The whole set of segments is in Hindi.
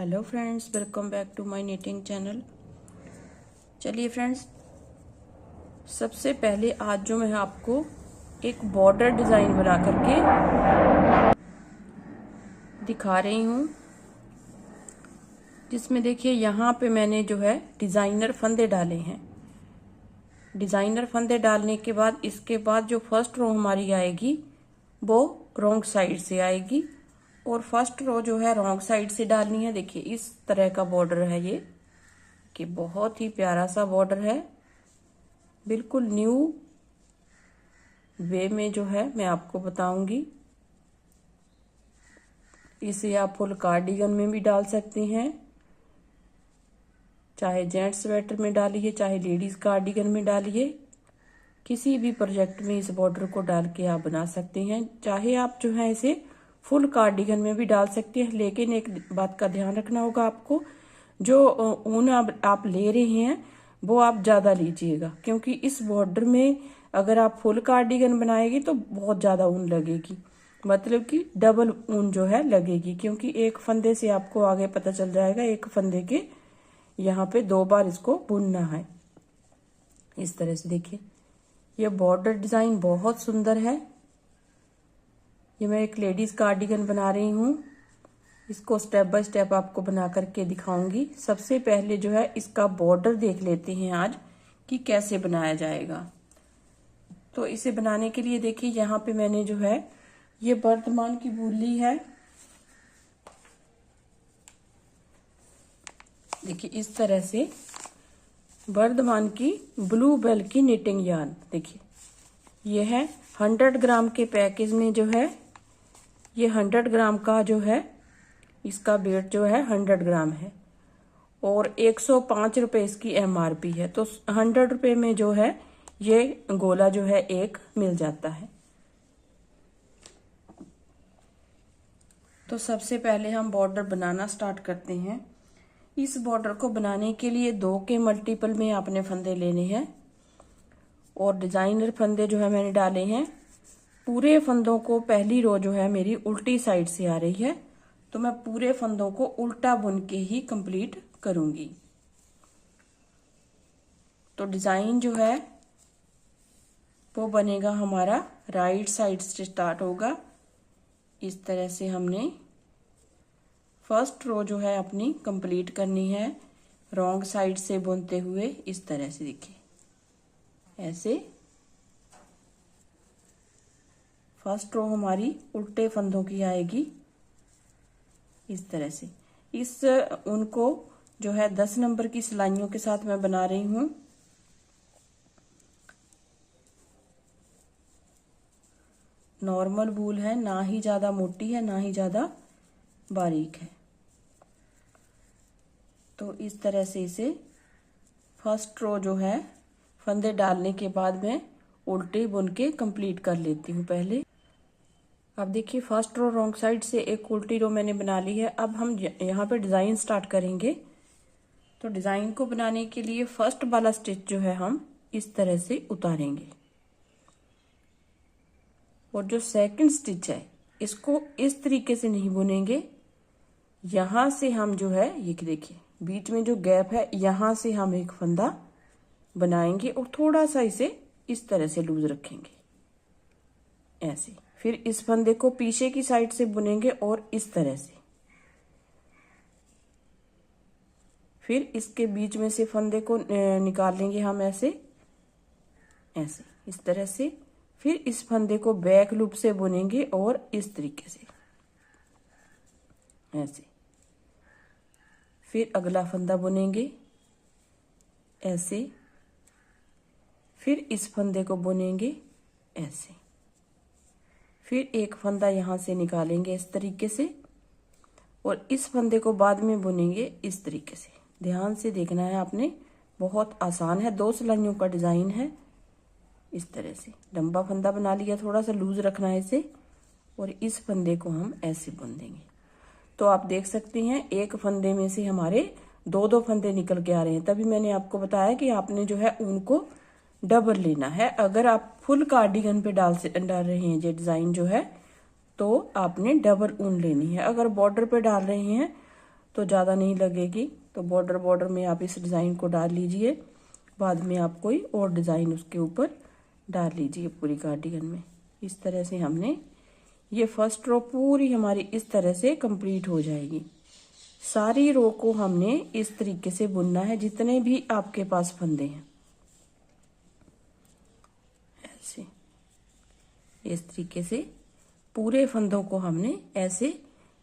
Hello friends, welcome back to my knitting channel. चलिए फ्रेंड्स, सबसे पहले आज जो मैं आपको एक बॉर्डर डिज़ाइन बना करके दिखा रही हूँ, जिसमें देखिए यहाँ पे मैंने जो है डिज़ाइनर फंदे डाले हैं। डिज़ाइनर फंदे डालने के बाद इसके बाद जो फर्स्ट रो हमारी आएगी वो रॉन्ग साइड से आएगी और फर्स्ट रो जो है रॉन्ग साइड से डालनी है। देखिए इस तरह का बॉर्डर है ये, कि बहुत ही प्यारा सा बॉर्डर है, बिल्कुल न्यू वे में जो है मैं आपको बताऊंगी। इसे आप फुल कार्डिगन में भी डाल सकते हैं, चाहे जेंट्स स्वेटर में डालिए, चाहे लेडीज कार्डिगन में डालिए, किसी भी प्रोजेक्ट में इस बॉर्डर को डाल के आप बना सकते हैं। चाहे आप जो है इसे फुल कार्डिगन में भी डाल सकते हैं, लेकिन एक बात का ध्यान रखना होगा आपको, जो ऊन आप ले रहे हैं वो आप ज्यादा लीजिएगा, क्योंकि इस बॉर्डर में अगर आप फुल कार्डिगन बनाएगी तो बहुत ज्यादा ऊन लगेगी, मतलब कि डबल ऊन जो है लगेगी, क्योंकि एक फंदे से आपको आगे पता चल जाएगा, एक फंदे के यहाँ पे 2 बार इसको बुनना है। इस तरह से देखिए ये बॉर्डर डिजाइन बहुत सुंदर है। ये मैं एक लेडीज कार्डिगन बना रही हूँ, इसको स्टेप बाय स्टेप आपको बना करके दिखाऊंगी। सबसे पहले जो है इसका बॉर्डर देख लेते हैं आज कि कैसे बनाया जाएगा। तो इसे बनाने के लिए देखिए यहाँ पे मैंने जो है ये वर्धमान की वूल ली है। देखिए इस तरह से वर्धमान की ब्लू बेल की निटिंग यार्न, देखिए ये है 100 ग्राम के पैकेज में जो है ये 100 ग्राम का जो है इसका वेट जो है 100 ग्राम है और 105 रुपए इसकी MRP है। तो 100 रुपए में जो है ये गोला जो है एक मिल जाता है। तो सबसे पहले हम बॉर्डर बनाना स्टार्ट करते हैं। इस बॉर्डर को बनाने के लिए 2 के मल्टीपल में आपने फंदे लेने हैं और डिजाइनर फंदे जो है मैंने डाले हैं। पूरे फंदों को, पहली रो जो है मेरी उल्टी साइड से आ रही है, तो मैं पूरे फंदों को उल्टा बुन के ही कंप्लीट करूंगी। तो डिजाइन जो है वो बनेगा हमारा राइट साइड से स्टार्ट होगा। इस तरह से हमने फर्स्ट रो जो है अपनी कंप्लीट करनी है, रॉन्ग साइड से बुनते हुए। इस तरह से देखिए ऐसे फर्स्ट रो हमारी उल्टे फंदों की आएगी। इस तरह से इस उनको जो है 10 नंबर की सिलाइयों के साथ मैं बना रही हूं। नॉर्मल वूल है, ना ही ज्यादा मोटी है ना ही ज्यादा बारीक है। तो इस तरह से इसे फर्स्ट रो जो है फंदे डालने के बाद मैं उल्टे बुन के कंप्लीट कर लेती हूँ पहले। अब देखिए फर्स्ट रो रॉन्ग साइड से एक उल्टी रो मैंने बना ली है। अब हम यहाँ पे डिजाइन स्टार्ट करेंगे। तो डिजाइन को बनाने के लिए फर्स्ट वाला स्टिच जो है हम इस तरह से उतारेंगे और जो सेकंड स्टिच है इसको इस तरीके से नहीं बुनेंगे। यहां से हम जो है ये देखिए बीच में जो गैप है, यहां से हम एक फंदा बनाएंगे और थोड़ा सा इसे इस तरह से लूज रखेंगे ऐसे। फिर इस फंदे को पीछे की साइड से बुनेंगे और इस तरह से, फिर इसके बीच में से फंदे को निकाल लेंगे हम ऐसे ऐसे इस तरह से। फिर इस फंदे को बैक लूप से बुनेंगे और इस तरीके से ऐसे। फिर अगला फंदा बुनेंगे ऐसे, फिर इस फंदे को बुनेंगे ऐसे, फिर एक फंदा यहां से निकालेंगे इस तरीके से और इस फंदे को बाद में बुनेंगे इस तरीके से। ध्यान से देखना है आपने, बहुत आसान है, 2 सिलाइयों का डिजाइन है। इस तरह से लंबा फंदा बना लिया, थोड़ा सा लूज रखना है इसे और इस फंदे को हम ऐसे बुन देंगे। तो आप देख सकते हैं एक फंदे में से हमारे 2-2 फंदे निकल के आ रहे हैं। तभी मैंने आपको बताया कि आपने जो है ऊन को डबल लेना है। अगर आप फुल कार्डिगन पे डाल रहे हैं ये डिजाइन जो है, तो आपने डबल ऊन लेनी है। अगर बॉर्डर पे डाल रहे हैं तो ज़्यादा नहीं लगेगी। तो बॉर्डर में आप इस डिज़ाइन को डाल लीजिए, बाद में आप कोई और डिज़ाइन उसके ऊपर डाल लीजिए पूरी कार्डिगन में। इस तरह से हमने ये फर्स्ट रो पूरी हमारी इस तरह से कंप्लीट हो जाएगी। सारी रो को हमने इस तरीके से बुनना है, जितने भी आपके पास फंदे हैं ऐसे, इस तरीके से पूरे फंदों को हमने ऐसे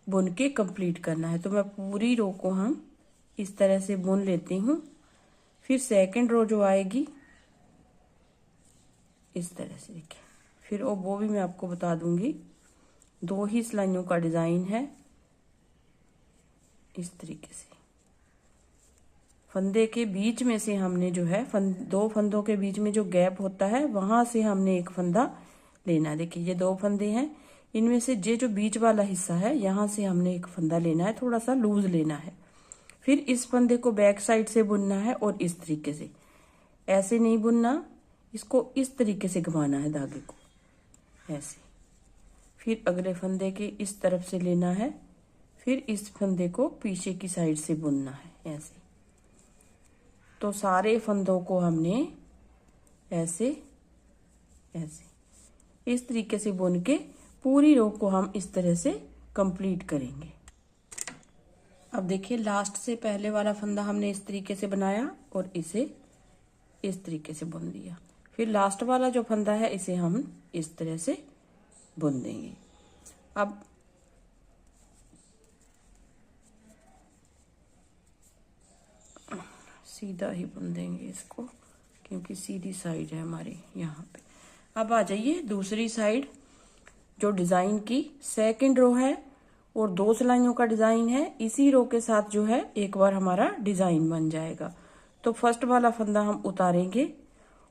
बुन के कंप्लीट करना है। तो मैं पूरी रो को हम इस तरह से बुन लेती हूँ। फिर सेकंड रो जो आएगी इस तरह से, देखिए, फिर वो भी मैं आपको बता दूंगी। 2 ही सिलाइयों का डिजाइन है। इस तरीके से फंदे के बीच में से हमने जो है 2 फंदों के बीच में जो गैप होता है वहां से हमने एक फंदा लेना है। देखिए ये 2 फंदे हैं, इनमें से ये जो बीच वाला हिस्सा है यहाँ से हमने एक फंदा लेना है, थोड़ा सा लूज लेना है। फिर इस फंदे को बैक साइड से बुनना है और इस तरीके से, ऐसे नहीं बुनना, इसको इस तरीके से घुमाना है धागे को ऐसे। फिर अगले फंदे के इस तरफ से लेना है, फिर इस फंदे को पीछे की साइड से बुनना है ऐसे। तो सारे फंदों को हमने ऐसे ऐसे इस तरीके से बुन के पूरी रो को हम इस तरह से कंप्लीट करेंगे। अब देखिए लास्ट से पहले वाला फंदा हमने इस तरीके से बनाया और इसे इस तरीके से बुन दिया। फिर लास्ट वाला जो फंदा है इसे हम इस तरह से बुन देंगे। अब सीधा ही बुन देंगे इसको, क्योंकि सीधी साइड है हमारी यहाँ पे। अब आ जाइए दूसरी साइड, जो डिजाइन की सेकंड रो है और 2 सिलाइयों का डिजाइन है। इसी रो के साथ जो है एक बार हमारा डिजाइन बन जाएगा। तो फर्स्ट वाला फंदा हम उतारेंगे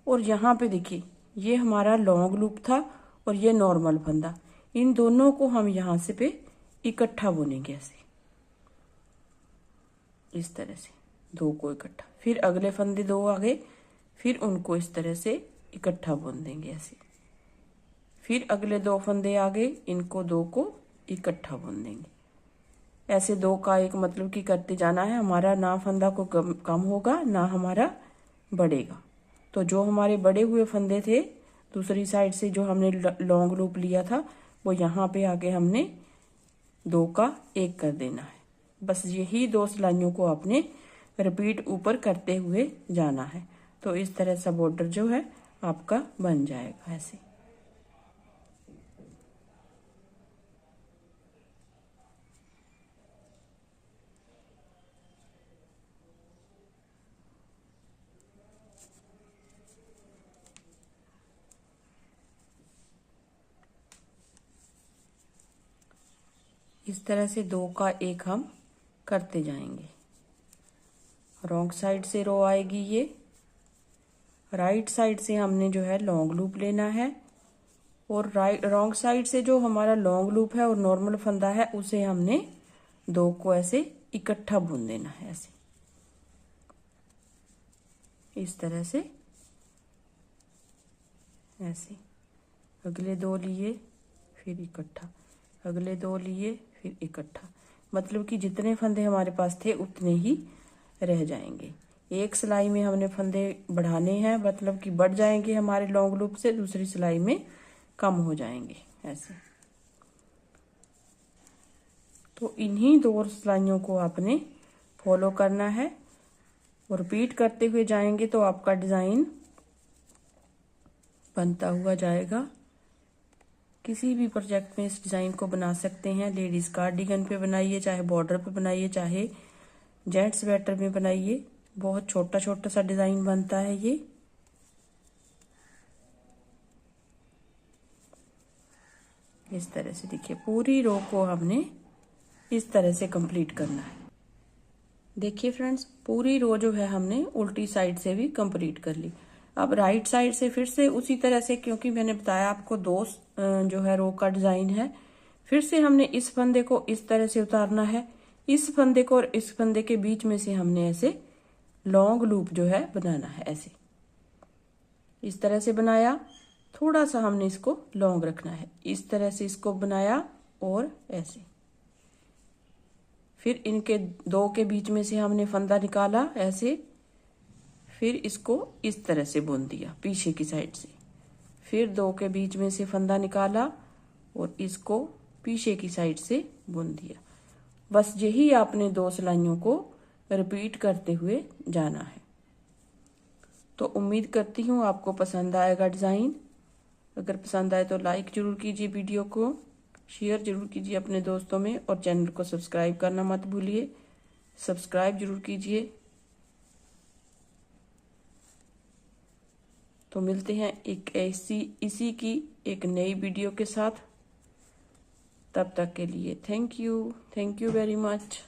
और यहाँ पे देखिए ये हमारा लॉन्ग लूप था और ये नॉर्मल फंदा, इन दोनों को हम यहाँ से पे इकट्ठा बुनेंगे ऐसे, इस तरह से 2 को इकट्ठा। फिर अगले फंदे 2 आ गए, फिर उनको इस तरह से इकट्ठा बुन देंगे ऐसे। फिर अगले 2 फंदे आ गए, इनको 2 को इकट्ठा बुन देंगे ऐसे। 2 का एक मतलब कि करते जाना है, हमारा ना फंदा को कम होगा ना हमारा बढ़ेगा। तो जो हमारे बड़े हुए फंदे थे दूसरी साइड से जो हमने लॉन्ग लूप लिया था, वो यहाँ पे आके हमने 2 का 1 कर देना है। बस यही 2 सिलाइयों को आपने रिपीट ऊपर करते हुए जाना है। तो इस तरह सा बॉर्डर जो है आपका बन जाएगा ऐसे। इस तरह से 2 का 1 हम करते जाएंगे। रॉन्ग साइड से रो आएगी ये, राइट साइड से हमने जो है लॉन्ग लूप लेना है और रॉन्ग साइड से जो हमारा लॉन्ग लूप है और नॉर्मल फंदा है उसे हमने 2 को ऐसे इकट्ठा बुन देना है ऐसे, इस तरह से ऐसे। अगले 2 लिए फिर इकट्ठा, अगले 2 लिए फिर इकट्ठा, मतलब कि जितने फंदे हमारे पास थे उतने ही रह जाएंगे। एक सिलाई में हमने फंदे बढ़ाने हैं, मतलब कि बढ़ जाएंगे हमारे लॉन्ग लूप से, दूसरी सिलाई में कम हो जाएंगे ऐसे। तो इन्हीं 2 सिलाइयों को आपने फॉलो करना है और रिपीट करते हुए जाएंगे तो आपका डिजाइन बनता हुआ जाएगा। किसी भी प्रोजेक्ट में इस डिजाइन को बना सकते हैं। लेडीज कार्डिगन पे बनाइए, चाहे बॉर्डर पे बनाइए, चाहे जेंट्स स्वेटर में बनाइए, बहुत छोटा छोटा सा डिजाइन बनता है ये। इस तरह से देखिए पूरी रो को हमने इस तरह से कंप्लीट करना है। देखिए फ्रेंड्स, पूरी रो जो है हमने उल्टी साइड से भी कंप्लीट कर ली। अब राइट साइड से फिर से उसी तरह से, क्योंकि मैंने बताया आपको 2 जो है रो का डिजाइन है, फिर से हमने इस फंदे को इस तरह से उतारना है। इस फंदे को और इस फंदे के बीच में से हमने ऐसे लॉन्ग लूप जो है बनाना है ऐसे, इस तरह से बनाया, थोड़ा सा हमने इसको लॉन्ग रखना है, इस तरह से इसको बनाया और ऐसे। फिर इनके दो के बीच में से हमने फंदा निकाला ऐसे, फिर इसको इस तरह से बुन दिया पीछे की साइड से, फिर दो के बीच में से फंदा निकाला और इसको पीछे की साइड से बुन दिया। बस यही आपने 2 सिलाइयों को रिपीट करते हुए जाना है। तो उम्मीद करती हूँ आपको पसंद आएगा डिज़ाइन। अगर पसंद आए तो लाइक ज़रूर कीजिए, वीडियो को शेयर ज़रूर कीजिए अपने दोस्तों में, और चैनल को सब्सक्राइब करना मत भूलिए, सब्सक्राइब ज़रूर कीजिए। तो मिलते हैं एक इसी की एक नई वीडियो के साथ। तब तक के लिए थैंक यू वेरी मच।